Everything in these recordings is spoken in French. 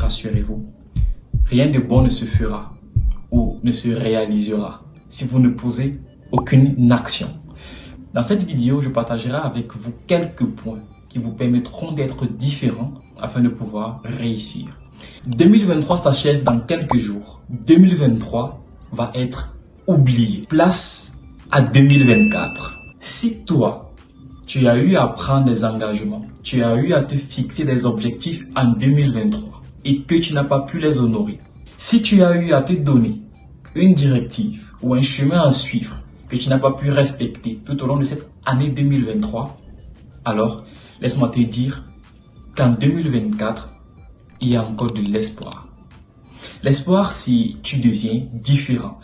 rassurez-vous, rien de bon ne se fera ou ne se réalisera si vous ne posez aucune action. Dans cette vidéo, je partagerai avec vous quelques points qui vous permettront d'être différents afin de pouvoir réussir. 2023 s'achève dans quelques jours. 2023 va être oublié. Place à 2024. Si toi, tu as eu à prendre des engagements, tu as eu à te fixer des objectifs en 2023 et que tu n'as pas pu les honorer, si tu as eu à te donner une directive ou un chemin à suivre que tu n'as pas pu respecter tout au long de cette année 2023, alors laisse-moi te dire qu'en 2024, il y a encore de l'espoir. L'espoir si tu deviens différent.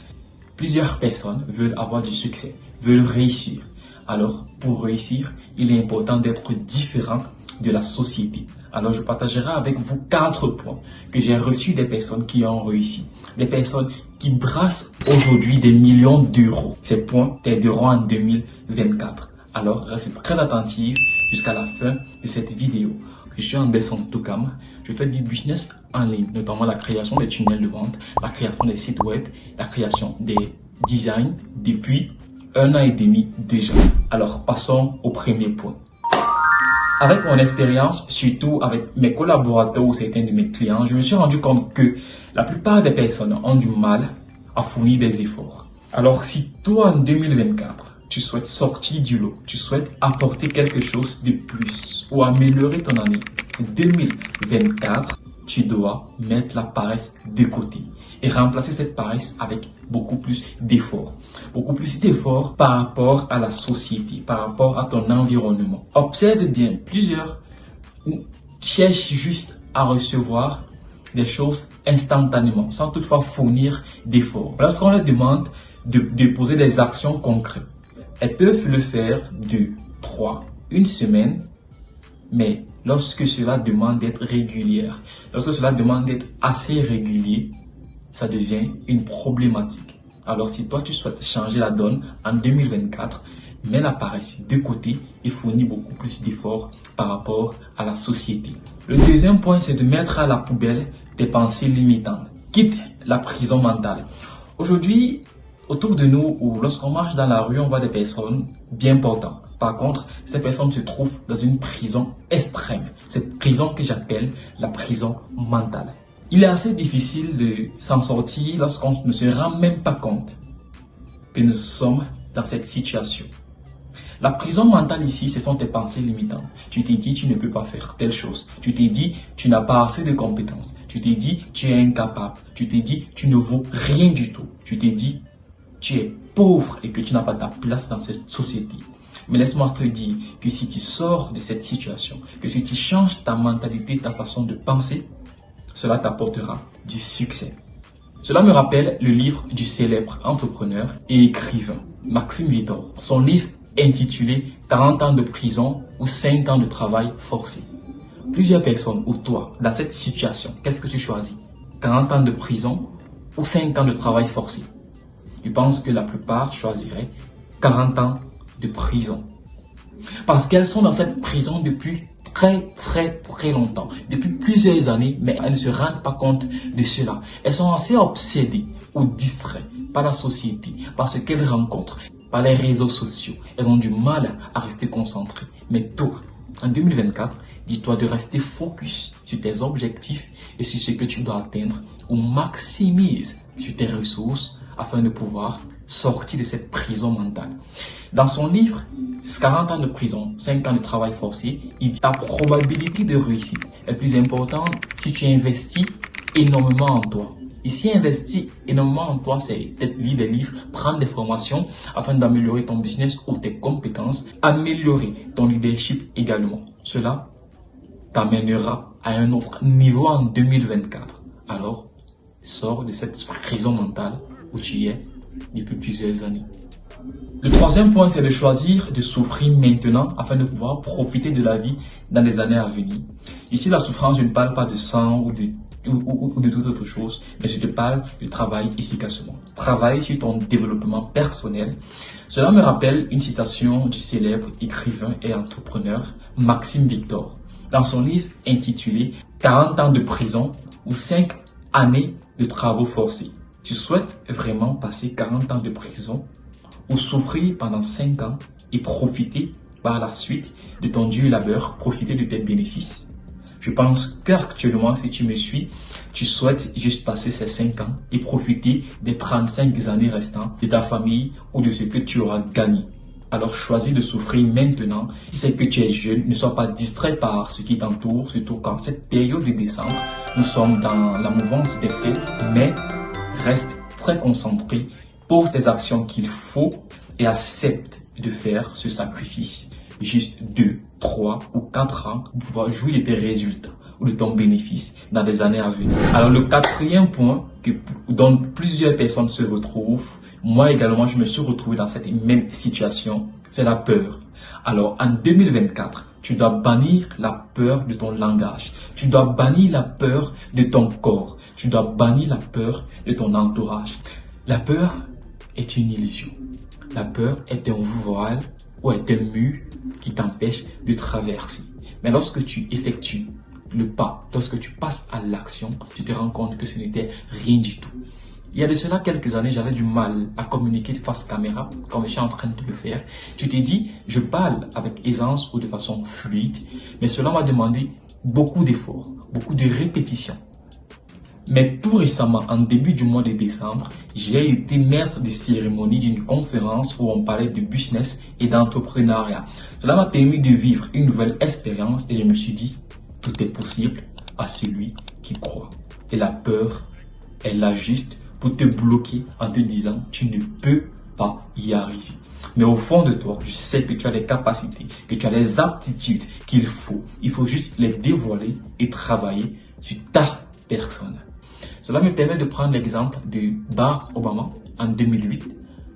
Plusieurs personnes veulent avoir du succès, veulent réussir. Alors, pour réussir, il est important d'être différent de la société. Alors, je partagerai avec vous 4 points que j'ai reçus des personnes qui ont réussi. Des personnes qui brassent aujourd'hui des millions d'euros. Ces points t'aideront en 2024. Alors, reste très attentif jusqu'à la fin de cette vidéo. Je suis Anderson Toukam. Je fais du business en ligne, notamment la création des tunnels de vente, la création des sites web, la création des designs depuis 1 an et demi déjà. Alors, passons au premier point. Avec mon expérience, surtout avec mes collaborateurs ou certains de mes clients, je me suis rendu compte que la plupart des personnes ont du mal à fournir des efforts. Alors, si toi, en 2024, tu souhaites sortir du lot, tu souhaites apporter quelque chose de plus ou améliorer ton année 2024, tu dois mettre la paresse de côté et remplacer cette paresse avec beaucoup plus d'efforts. Beaucoup plus d'efforts par rapport à la société, par rapport à ton environnement. Observe bien, plusieurs cherchent juste à recevoir des choses instantanément, sans toutefois fournir d'efforts. Lorsqu'on leur demande de poser des actions concrètes, elles peuvent le faire 2, 3, une semaine, mais lorsque cela demande d'être régulière, lorsque cela demande d'être assez régulier, ça devient une problématique. Alors si toi tu souhaites changer la donne en 2024, mets la paresse de côté et fournis beaucoup plus d'efforts par rapport à la société. Le deuxième point, c'est de mettre à la poubelle tes pensées limitantes. Quitte la prison mentale. Aujourd'hui, autour de nous, ou lorsqu'on marche dans la rue, on voit des personnes bien portantes. Par contre, ces personnes se trouvent dans une prison extrême. Cette prison que j'appelle la prison mentale. Il est assez difficile de s'en sortir lorsqu'on ne se rend même pas compte que nous sommes dans cette situation. La prison mentale ici, ce sont tes pensées limitantes. Tu t'es dit, tu ne peux pas faire telle chose. Tu t'es dit, tu n'as pas assez de compétences. Tu t'es dit, tu es incapable. Tu t'es dit, tu ne vaux rien du tout. Tu t'es dit, tu es pauvre et que tu n'as pas ta place dans cette société. Mais laisse-moi te dire que si tu sors de cette situation, que si tu changes ta mentalité, ta façon de penser, cela t'apportera du succès. Cela me rappelle le livre du célèbre entrepreneur et écrivain Maxime Victor. Son livre intitulé 40 ans de prison ou 5 ans de travail forcé. Plusieurs personnes ou toi, dans cette situation, qu'est-ce que tu choisis? 40 ans de prison ou 5 ans de travail forcé? Je pense que la plupart choisiraient 40 ans de prison. Parce qu'elles sont dans cette prison depuis très longtemps, depuis plusieurs années, mais elles ne se rendent pas compte de cela. Elles sont assez obsédées ou distraites par la société, par ce qu'elles rencontrent, par les réseaux sociaux. Elles ont du mal à rester concentrées. Mais toi, en 2024, dis-toi de rester focus sur tes objectifs et sur ce que tu dois atteindre ou maximise sur tes ressources afin de pouvoir sortir de cette prison mentale. Dans son livre 40 ans de prison, 5 ans de travail forcé, il dit ta probabilité de réussite est plus importante si tu investis énormément en toi. Ici, investir énormément en toi, c'est peut-être lire des livres, prendre des formations afin d'améliorer ton business ou tes compétences, améliorer ton leadership également. Cela t'amènera à un autre niveau en 2024. Alors, sors de cette prison mentale où tu es depuis plusieurs années. Le troisième point, c'est de choisir de souffrir maintenant afin de pouvoir profiter de la vie dans les années à venir. Ici, la souffrance, je ne parle pas de sang ou de toute autre chose, mais je te parle de travail efficacement. Travaille sur ton développement personnel. Cela me rappelle une citation du célèbre écrivain et entrepreneur Maxime Victor. Dans son livre intitulé 40 ans de prison ou 5 années de travaux forcés. Tu souhaites vraiment passer 40 ans de prison ou souffrir pendant 5 ans et profiter par la suite de ton dur labeur, profiter de tes bénéfices? Je pense qu'actuellement, si tu me suis, tu souhaites juste passer ces 5 ans et profiter des 35 années restantes de ta famille ou de ce que tu auras gagné. Alors choisis de souffrir maintenant. Si c'est que tu es jeune, ne sois pas distrait par ce qui t'entoure, surtout qu'en cette période de décembre, nous sommes dans la mouvance des fêtes, mais reste très concentré, pose tes actions qu'il faut et accepte de faire ce sacrifice. Juste 2, 3 ou 4 ans pour pouvoir jouir de tes résultats ou de ton bénéfice dans des années à venir. Alors le quatrième point dont plusieurs personnes se retrouvent, moi également je me suis retrouvé dans cette même situation, c'est la peur. Alors en 2024, tu dois bannir la peur de ton langage. Tu dois bannir la peur de ton corps. Tu dois bannir la peur de ton entourage. La peur est une illusion. La peur est un voile ou est un mur qui t'empêche de traverser. Mais lorsque tu effectues le pas, lorsque tu passes à l'action, tu te rends compte que ce n'était rien du tout. Il y a de cela quelques années, j'avais du mal à communiquer face caméra, comme je suis en train de le faire. Tu t'es dit, je parle avec aisance ou de façon fluide, mais cela m'a demandé beaucoup d'efforts, beaucoup de répétitions. Mais tout récemment, en début du mois de décembre, j'ai été maître de cérémonie d'une conférence où on parlait de business et d'entrepreneuriat. Cela m'a permis de vivre une nouvelle expérience et je me suis dit, tout est possible à celui qui croit. Et la peur est là juste pour te bloquer en te disant, tu ne peux pas y arriver. Mais au fond de toi, je sais que tu as les capacités, que tu as les aptitudes qu'il faut. Il faut juste les dévoiler et travailler sur ta personne. Cela me permet de prendre l'exemple de Barack Obama en 2008,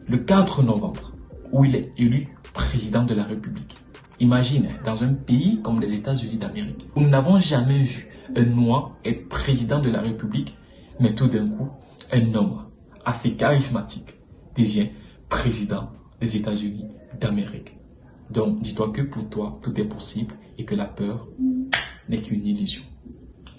le 4 novembre, où il est élu président de la République. Imagine, dans un pays comme les États-Unis d'Amérique, où nous n'avons jamais vu un noir être président de la République, mais tout d'un coup, un homme assez charismatique devient président des États-Unis d'Amérique. Donc, dis-toi que pour toi, tout est possible et que la peur n'est qu'une illusion.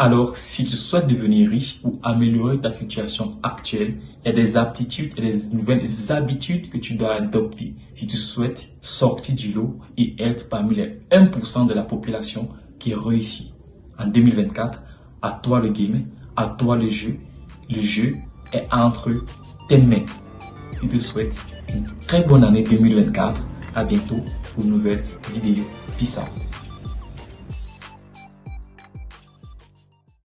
Alors, si tu souhaites devenir riche ou améliorer ta situation actuelle, il y a des aptitudes et des nouvelles habitudes que tu dois adopter si tu souhaites sortir du lot et être parmi les 1% de la population qui réussit. En 2024, à toi le game, à toi le jeu. Le jeu est entre tes mains. Je te souhaite une très bonne année 2024. À bientôt pour une nouvelle vidéo. Peace out.